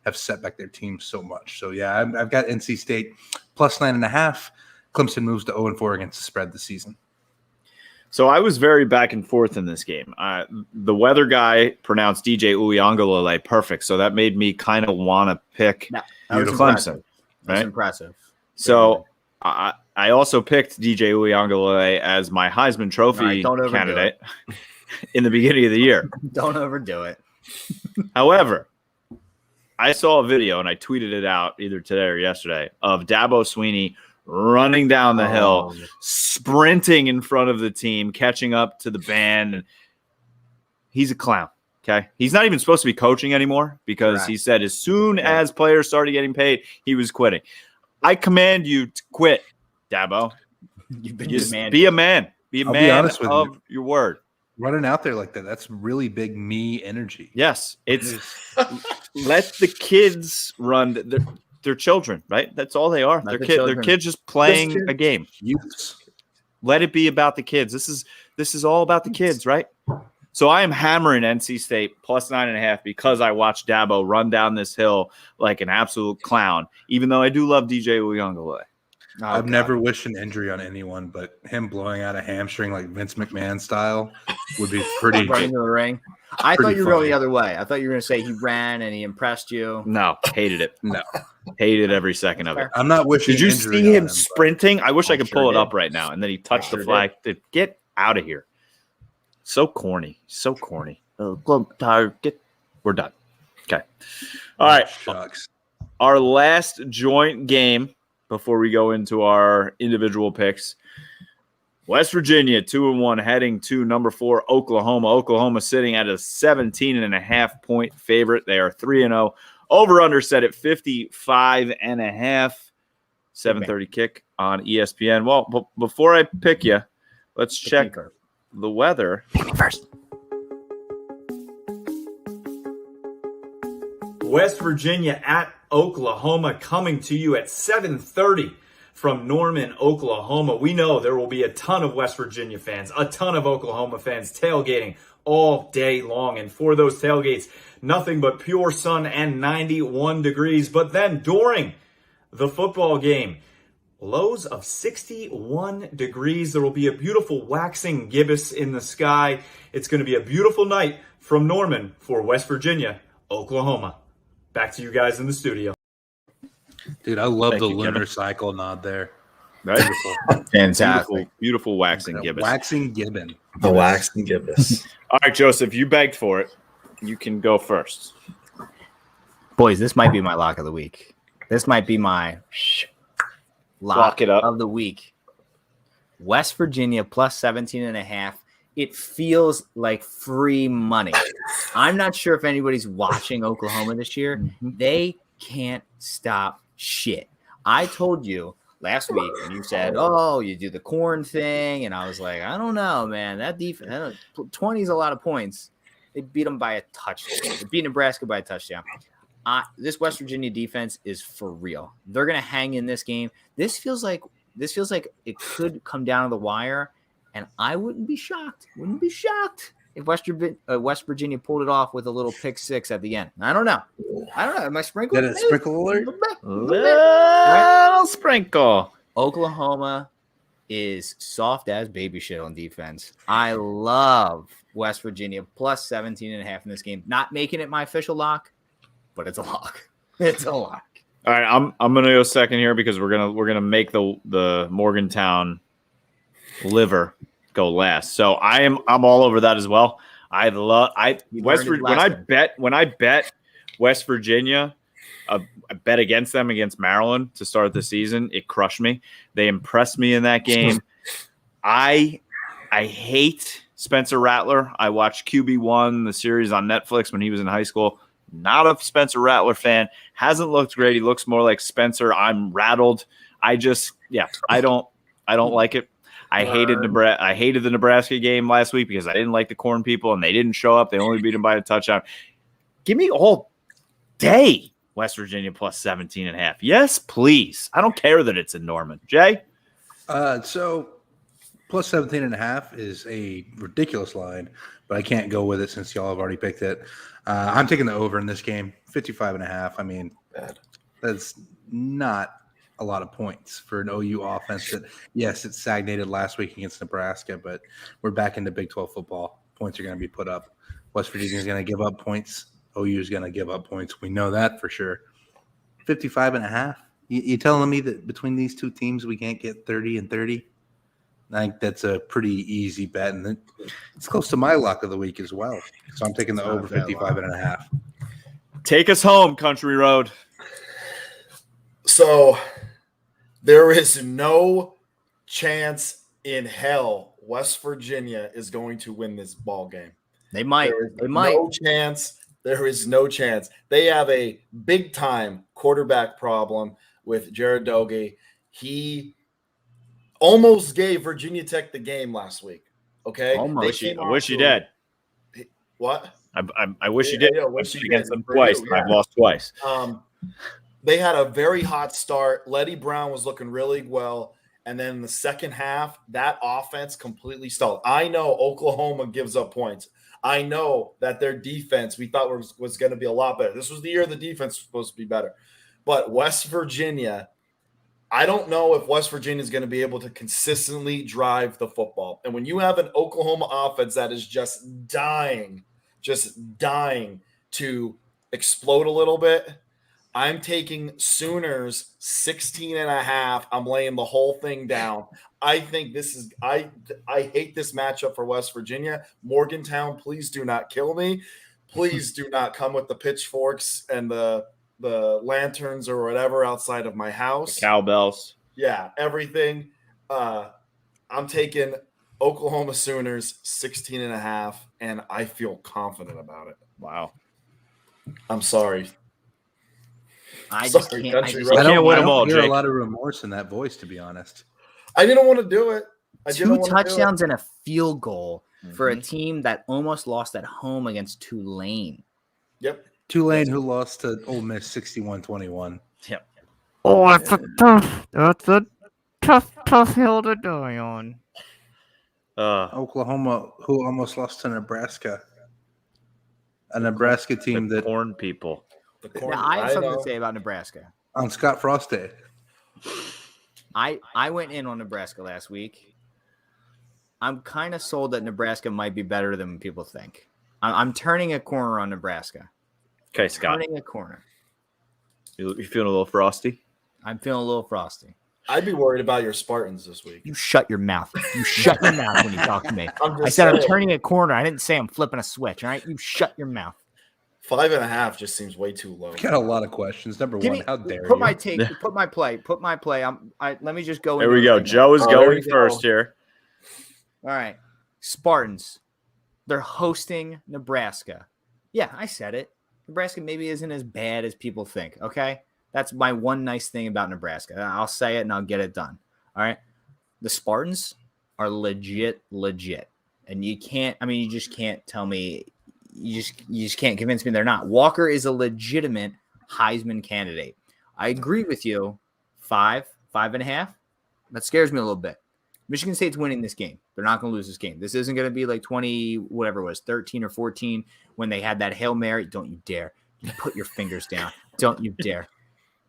D: have set back their team so much. So, yeah, I've got NC State plus 9.5. Clemson moves to 0-4 against the spread this season.
A: So I was very back and forth in this game. The weather guy pronounced DJ Uiagalelei perfect, so that made me kind of want to pick
B: That was
A: Clemson.
B: impressive. That's
A: Right?
B: impressive.
A: So I also picked DJ Uiagalelei as my Heisman
B: All
A: Trophy
B: right, don't overdo
A: candidate in the beginning of the year.
B: Don't overdo it.
A: However, I saw a video and I tweeted it out either today or yesterday of Dabo Swinney running down the hill, sprinting in front of the team, catching up to the band. He's a clown. Okay. He's not even supposed to be coaching anymore because
B: Right.
A: he said as soon as players started getting paid, he was quitting. I command you to quit, Dabo.
B: You've been
A: Just
B: demanding.
A: be a man. Be a
D: I'll be
A: man
D: honest with
A: of
D: you.
A: your word.
D: Running out there like that, that's really big me energy.
A: Yes. It's let the kids run. They're children, right? That's all they are.
B: Let the
A: They're
B: children.
A: kids just playing
C: Just
A: a game.
D: Youths.
A: Let it be about the kids. This is all about the kids, right? So I am hammering NC State plus 9.5 because I watched Dabo run down this hill like an absolute clown, even though I do love DJ Uyunglele.
B: Oh,
D: I've
B: God.
D: never wished an injury on anyone, but him blowing out a hamstring like Vince McMahon style would be pretty.
B: Running to the ring. I
D: Pretty
B: thought you were going
D: funny.
B: the other way. I thought you were going to say he ran and he impressed you.
A: No, hated it.
D: No,
A: Hated every second of it.
D: I'm not wishing.
A: Did you
D: injury
A: see
D: on
A: him
D: but-
A: sprinting? I wish I
B: I
A: could
B: sure
A: pull it
B: did.
A: up right now. And then he touched
B: sure
A: the flag. Get out of here. So corny. So corny. We're done. Okay. All right.
D: Shucks.
A: Our last joint game before we go into our individual picks. West Virginia 2-1 heading to number 4 Oklahoma. Oklahoma sitting at a 17.5-point favorite. They are 3-0. Over under set at 55.5. 7:30 kick on ESPN. Well, before I pick you, let's check the weather first.
F: West Virginia at Oklahoma coming to you at 7:30 from Norman, Oklahoma. We know there will be a ton of West Virginia fans, a ton of Oklahoma fans tailgating all day long. And for those tailgates, nothing but pure sun and 91 degrees. But then during the football game, lows of 61 degrees. There will be a beautiful waxing gibbous in the sky. It's going to be a beautiful night from Norman for West Virginia, Oklahoma. Back to you guys in the studio.
D: Dude, I love
A: Thank
D: the
A: you,
D: lunar
A: Kevin.
D: cycle nod there.
A: Right?
B: Fantastic.
A: Beautiful waxing gibbous.
D: Waxing gibbon.
C: The wax and gibbous.
A: All right, Joseph, you begged for it. You can go first.
B: Boys, this might be my lock of the week. This might be my lock
A: Lock it up.
B: of the week. West Virginia plus 17.5. It feels like free money. I'm not sure if anybody's watching Oklahoma this year. They can't stop shit. I told you last week when you said, oh, you do the corn thing. And I was like, I don't know, man. That defense, 20 is a lot of points. They beat them by a touchdown. They beat Nebraska by a touchdown. This West Virginia defense is for real. They're going to hang in this game. This feels like it could come down to the wire. And I wouldn't be shocked. If West Virginia pulled it off with a little pick six at the end. I don't know. Am I sprinkling?
D: That a sprinkle alert?
A: Little sprinkle.
B: Oklahoma is soft as baby shit on defense. I love West Virginia plus 17.5 in this game. Not making it my official lock, but it's a lock. It's a lock.
A: All right, I'm gonna go second here because we're gonna make the Morgantown liver go last. So I'm all over that as well. I bet West Virginia, I bet against them against Maryland to start the season. It crushed me. They impressed me in that game. I hate Spencer Rattler. I watched QB1, the series on Netflix when he was in high school. Not a Spencer Rattler fan. Hasn't looked great. He looks more like Spencer. I'm rattled. I don't like it. I hated the Nebraska game last week because I didn't like the corn people and they didn't show up. They only beat them by a touchdown. Give me all day West Virginia plus 17.5. Yes, please. I don't care that it's in Norman. Jay?
D: So plus 17.5 is a ridiculous line, but I can't go with it since y'all have already picked it. I'm taking the over in this game, 55.5. I mean, that's not a lot of points for an OU offense that, yes, it stagnated last week against Nebraska, but we're back into Big 12 football. Points are going to be put up. West Virginia is going to give up points. OU is going to give up points. We know that for sure. 55.5. You telling me that between these two teams we can't get 30 and 30? I think that's a pretty easy bet, and it's close to my lock of the week as well. So I'm taking the over 55.5.
A: Take us home, Country Road.
C: So there is no chance in hell West Virginia is going to win this ball game.
B: They might.
C: No chance. There is no chance. They have a big-time quarterback problem with Jared Doege. He almost gave Virginia Tech the game last week. Okay?
B: Almost.
A: I wish you did.
C: What?
A: I wish you did.
C: Yeah, wish you
A: against
C: did.
A: them twice.
C: Yeah.
A: I've lost twice.
C: They had a very hot start. Letty Brown was looking really well. And then in the second half, that offense completely stalled. I know Oklahoma gives up points. I know that their defense we thought was going to be a lot better. This was the year the defense was supposed to be better. But West Virginia, I don't know if West Virginia is going to be able to consistently drive the football. And when you have an Oklahoma offense that is just dying to explode a little bit, I'm taking Sooners 16.5. I'm laying the whole thing down. I think this is I hate this matchup for West Virginia. Morgantown, please do not kill me. Please do not come with the pitchforks and the lanterns or whatever outside of my house.
A: Cowbells.
C: Yeah, everything. I'm taking Oklahoma Sooners 16.5, and I feel confident about it.
A: Wow.
C: I'm sorry.
B: I just
C: Sorry,
B: can't.
C: country
D: I
A: can't win
D: I
A: them all,
D: hear
A: Jake.
D: a lot of remorse in that voice, to be honest.
C: I didn't want to do it.
B: Two touchdowns and a field goal for a team that almost lost at home against Tulane.
C: Yep.
D: Tulane, who lost to Ole Miss 61-21.
A: Yep.
G: Oh, that's a tough hill to die on.
D: Oklahoma, who almost lost to Nebraska. A Nebraska team
A: The
D: that
A: corn people.
C: The corn,
B: Now, I have something
C: know.
B: to say about Nebraska.
D: on Scott Frost Day.
B: I went in on Nebraska last week. I'm kind of sold that Nebraska might be better than people think. I'm turning a corner on Nebraska.
A: Okay, Scott.
B: Turning a corner.
A: You feeling a little frosty?
B: I'm feeling a little frosty.
C: I'd be worried about your Spartans this week.
B: You shut your mouth. You shut your mouth when you talk to me.
C: I'm just
B: I said I'm
C: saying.
B: turning a corner. I didn't say I'm flipping a switch. All right, you shut your mouth.
C: 5.5 just seems way too low.
D: Got a lot of questions. Number
B: Give
D: one,
B: me,
D: how dare
B: put
D: you?
B: my take. Put my play. Put my play. Let me just go.
A: There
B: into
A: we
B: it
A: go.
B: right now.
A: Joe is
C: Oh, there
A: going
C: we go.
A: first here.
B: All right, Spartans. They're hosting Nebraska. Yeah, I said it. Nebraska maybe isn't as bad as people think. Okay, that's my one nice thing about Nebraska. I'll say it and I'll get it done. All right, the Spartans are legit, and you just can't tell me. You just can't convince me they're not. Walker is a legitimate Heisman candidate. I agree with you. 5.5. That scares me a little bit. Michigan State's winning this game. They're not going to lose this game. This isn't going to be like 20, whatever it was, 13 or 14 when they had that Hail Mary. Don't you dare. You put your fingers down. Don't you dare.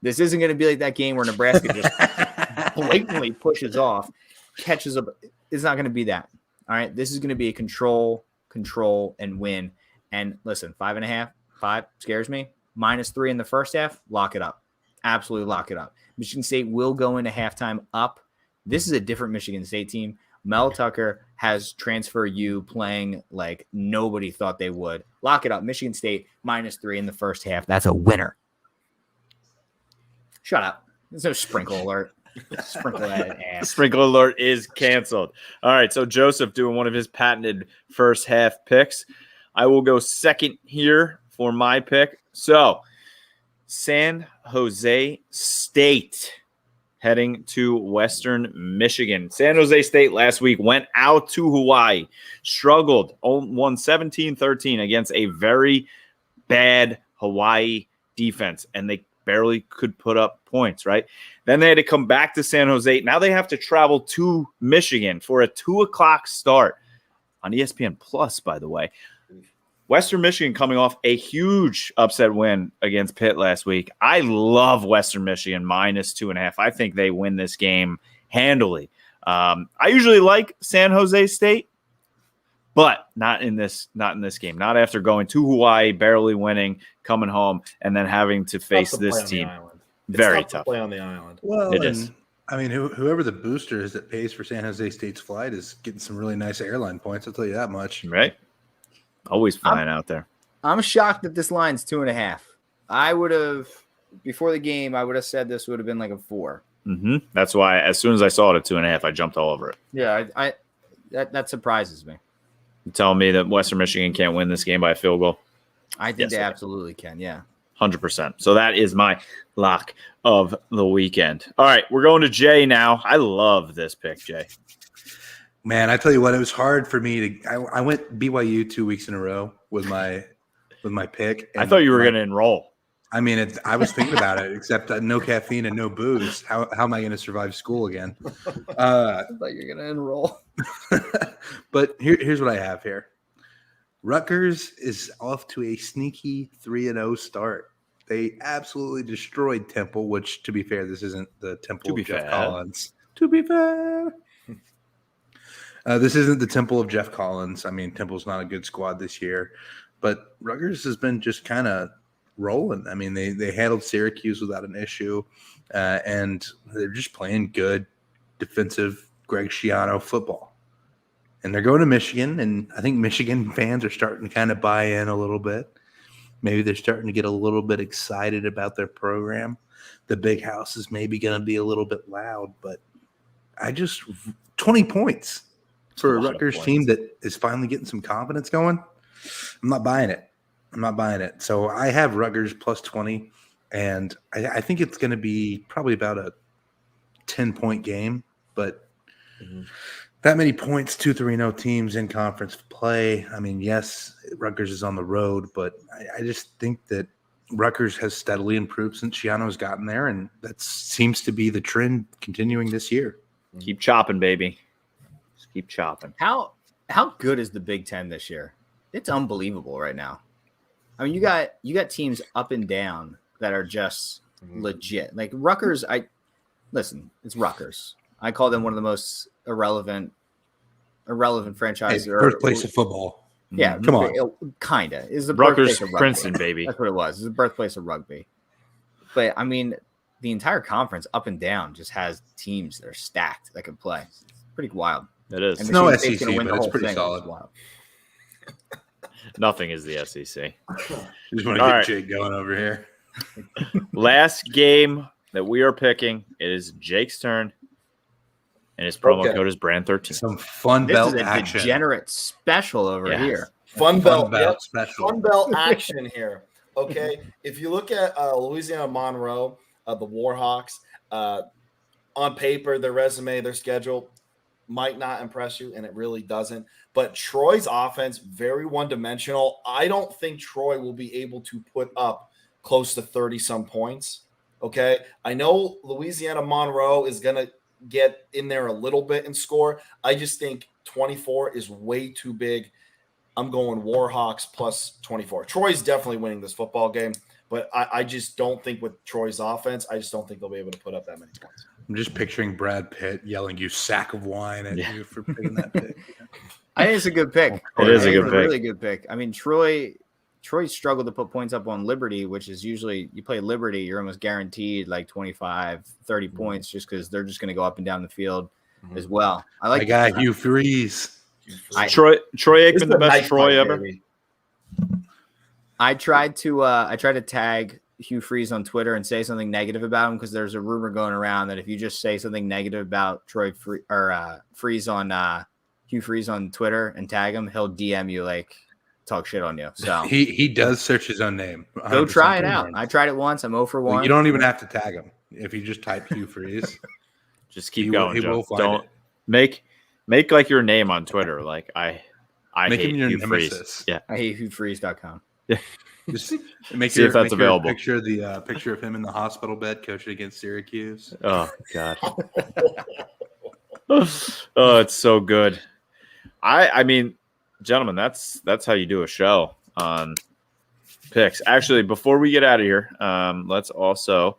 B: This isn't going to be like that game where Nebraska just blatantly pushes off, catches up. It's not going to be that. All right. This is going to be a control, and win. And listen, 5.5, 5 scares me. -3 in the first half. Lock it up. Absolutely lock it up. Michigan State will go into halftime up. This is a different Michigan State team. Mel Tucker has transfer U playing like nobody thought they would. Lock it up. Michigan State -3 in the first half. That's a winner. Shut up. There's no sprinkle alert. Sprinkle that ass.
A: Sprinkle alert is canceled. All right, so Joseph doing one of his patented first half picks. I will go second here for my pick. So, San Jose State heading to Western Michigan. San Jose State last week went out to Hawaii, struggled, won 17-13 against a very bad Hawaii defense, and they barely could put up points, right? Then they had to come back to San Jose. Now they have to travel to Michigan for a 2:00 start on ESPN Plus, by the way. Western Michigan coming off a huge upset win against Pitt last week. I love Western Michigan -2.5. I think they win this game handily. I usually like San Jose State, but not in this game. Not after going to Hawaii, barely winning, coming home, and then having to face
C: Tough to play
A: this
C: on the
A: team.
C: island. It's
A: Very
C: to
A: tough.
C: play on the island.
D: Well,
A: It is.
D: I mean, whoever the booster is that pays for San Jose State's flight is getting some really nice airline points. I'll tell you that much.
A: Right? Always flying out there.
B: I'm shocked that this line's 2.5. I would have, before the game, I would have said this would have been like a 4.
A: That's why as soon as I saw it at 2.5, I jumped all over it.
B: Yeah, I that surprises me.
A: You're telling me that Western Michigan can't win this game by a field goal?
B: I think
A: Yes,
B: they
A: I can.
B: absolutely can. Yeah.
A: 100%. So that is my lock of the weekend. All right, we're going to Jay now. I love this pick, Jay.
D: Man, I tell you what, it was hard for me to. I went BYU 2 weeks in a row with my pick.
A: I thought you were going to enroll.
D: I mean, I was thinking about it, except no caffeine and no booze. How am I going to survive school again?
B: I thought you're gonna enroll.
D: But here's what I have here. Rutgers is off to a sneaky 3-0 start. They absolutely destroyed Temple, which, to be fair, this isn't the Temple of Jeff Collins. To be fair. This isn't the Temple of Jeff Collins. I mean, Temple's not a good squad this year. But Rutgers has been just kind of rolling. I mean, they handled Syracuse without an issue, and they're just playing good defensive Greg Schiano football. And they're going to Michigan, and I think Michigan fans are starting to kind of buy in a little bit. Maybe they're starting to get a little bit excited about their program. The big house is maybe going to be a little bit loud, but 20 points for a Rutgers team that is finally getting some confidence going. I'm not buying it. So I have Rutgers plus 20, and I think it's going to be probably about a 10-point game, but that many points, 2-3-0 teams in conference play. I mean, yes, Rutgers is on the road, but I just think that Rutgers has steadily improved since Schiano's gotten there, and that seems to be the trend continuing this year.
A: Keep chopping, baby. Just keep chopping.
B: How good is the Big Ten this year? It's unbelievable right now. I mean, you got teams up and down that are just legit. Like Rutgers, it's Rutgers. I call them one of the most irrelevant franchises.
D: Hey, birthplace of football.
B: Yeah,
D: come on.
B: Kinda is the
A: Rutgers,
B: birthplace of rugby.
A: Princeton, baby.
B: That's what it was. It's the birthplace of rugby. But I mean, the entire conference up and down just has teams that are stacked that can play. It's pretty wild.
A: It is.
B: And
D: It's no
B: Michigan State's
D: SEC,
B: gonna win
D: but
B: the
D: it's
B: whole
D: pretty
B: thing,
D: solid.
B: which is wild.
A: Nothing is the SEC.
D: Just want to
A: All
D: get
A: right.
D: Jake going over here.
A: Last game that we are picking, it is Jake's turn, and his promo code is Brand13.
D: Some fun
B: This
D: belt
B: is a
D: action.
B: degenerate special over
A: Yes.
B: here.
C: Fun belt, yep.
D: special.
C: Fun belt action here. Okay, if you look at Louisiana Monroe, the Warhawks, on paper, their resume, their schedule might not impress you, and it really doesn't. But Troy's offense, very one-dimensional. I don't think Troy will be able to put up close to 30-some points. Okay, I know Louisiana Monroe is going to get in there a little bit and score. I just think 24 is way too big. I'm going Warhawks plus 24. Troy's definitely winning this football game, but I just don't think with Troy's offense, I just don't think they'll be able to put up that many points.
D: I'm just picturing Brad Pitt yelling, "You sack of wine" at you for picking that pick.
B: I think it's a good pick.
A: It is a good
B: It's
A: pick.
B: really good pick. I mean, Troy struggled to put points up on Liberty, which is usually you play Liberty, you're almost guaranteed like 25, 30 points just because they're just going to go up and down the field as well. I like
D: My guy, Hugh Freeze.
A: Troy
C: This is
A: Aikman, the
C: a
A: best
C: nice
A: Troy
C: fight,
A: ever.
C: baby.
B: I tried to tag Hugh Freeze on Twitter and say something negative about him because there's a rumor going around that if you just say something negative about Freeze on Hugh Freeze on Twitter and tag him, he'll DM you like talk shit on you. So
D: He does search his own name.
B: go
D: 100%
B: try it out.
D: confirmed.
B: I tried it once. I'm 0 for 1.
D: You don't even have to tag him. If you just type Hugh Freeze,
A: Just keep
D: He
A: going.
D: will
A: Joe.
D: find
A: Don't
D: it.
A: make like your name on Twitter. Like I
D: Make
A: hate
D: him your
A: you freeze.
D: nemesis.
A: Yeah.
B: I hate HughFreeze.com.
D: just make
A: See if that's available.
D: Picture the picture of him in the hospital bed coaching against Syracuse.
A: Oh God. Oh, it's so good. I mean, gentlemen, that's how you do a show on picks. Actually, before we get out of here, let's also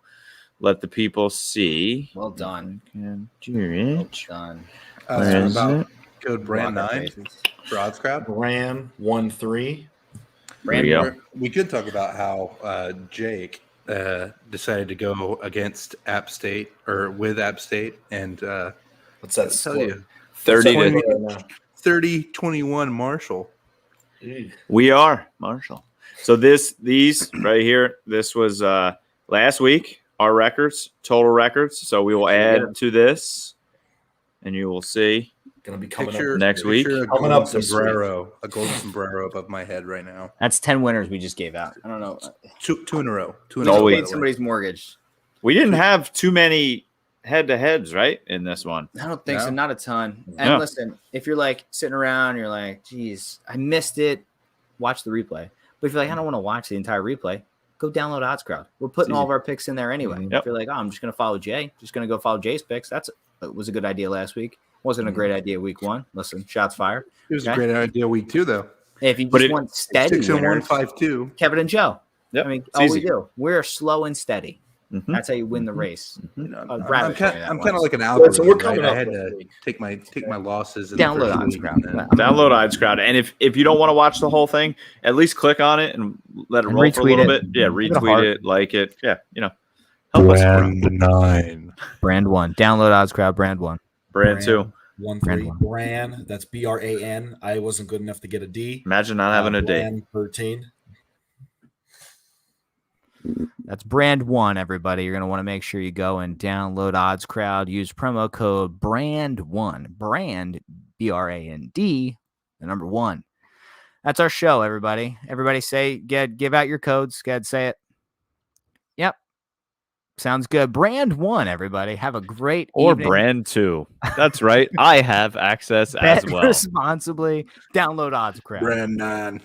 A: let the people see.
B: Well done.
A: Well
B: Well done.
A: Where is
D: About
A: it?
D: code Brand
B: Block our
D: 9
B: faces.
D: for Odds Crowd.
C: Brand 1-3.
A: There you go.
D: We could talk about how Jake decided to go against App State or with App State, and
C: What's that?
D: I'll tell you,
A: 30
C: What's
A: to
C: that right
D: 30-21 Marshall.
C: now?
A: We are Marshall. So these right here, this was last week, our records, total records. So we will add to this, and you will see.
C: Gonna be coming
D: Picture
C: up
A: next week.
D: picture a
C: Coming
D: golden
C: up this
D: sombrero, a golden sombrero above my head right now.
B: That's 10 winners we just gave out. I don't know.
D: Two in a row. Two in
B: We
D: a
A: Oh,
B: just
D: row.
A: we-
D: by
B: paid
D: the way.
B: somebody's mortgage.
A: We didn't have too many head-to-heads, right, in this one.
B: I don't think so.
D: No?
B: Not a ton. And
A: No.
B: listen, if you're like sitting around, you're like, geez, I missed it. Watch the replay. But if you're like, I don't want to watch the entire replay, go download Odds Crowd. We're putting all of our picks in there anyway.
A: Yep.
B: If you're like, oh, I'm just going to follow Jay, just going to go follow Jay's picks. That was a good idea last week. Wasn't a great idea week 1. Listen, shots fired.
D: It was
B: Okay.
D: a great idea week 2, though.
B: Hey, if you
A: But
B: just
A: it-
B: want steady
D: 6-1,
B: winners,
D: 5-2.
B: Kevin and Joe.
A: Yep,
B: I mean,
A: it's
B: all
A: easy.
B: we do. We're slow and steady.
A: Mhm.
B: That's how you win the race.
D: You know,
B: Brad was saying that
D: I'm kind of
B: once.
D: like an algorithm.
C: So we're coming
D: right? I
C: up
D: had
C: this
D: to
C: week.
D: take my losses. In the
B: Download
D: first
B: Odds
D: week,
B: Crowd.
D: and then-
A: Download Odds Crowd, and if you don't want to watch the whole thing, at least click on it and let it
B: And
A: roll for a
B: retweet
A: little
B: it.
A: bit. Yeah,
B: Give it a
A: retweet
B: heart.
A: it, like it. Yeah, help us.
E: Brand 9.
B: Brand 1. Download Odds Crowd. Brand 1.
A: Brand 2.
C: 1-3 Bran. That's BRAN. I wasn't good enough to get a D.
A: Imagine not having a day.
C: Bran 13.
B: That's Brand 1, everybody. You're going to want to make sure you go and download Odds Crowd. Use promo code BRAND1. Brand, BRAND, the number 1. That's our show, everybody. Everybody give out your codes. Go ahead, say it. Yep. Sounds good. Brand 1, everybody. Have a great
A: Or
B: evening.
A: Brand 2. That's right. I have access as
B: Bet
A: well.
B: responsibly. Download Odds Crowd.
E: Brand 9.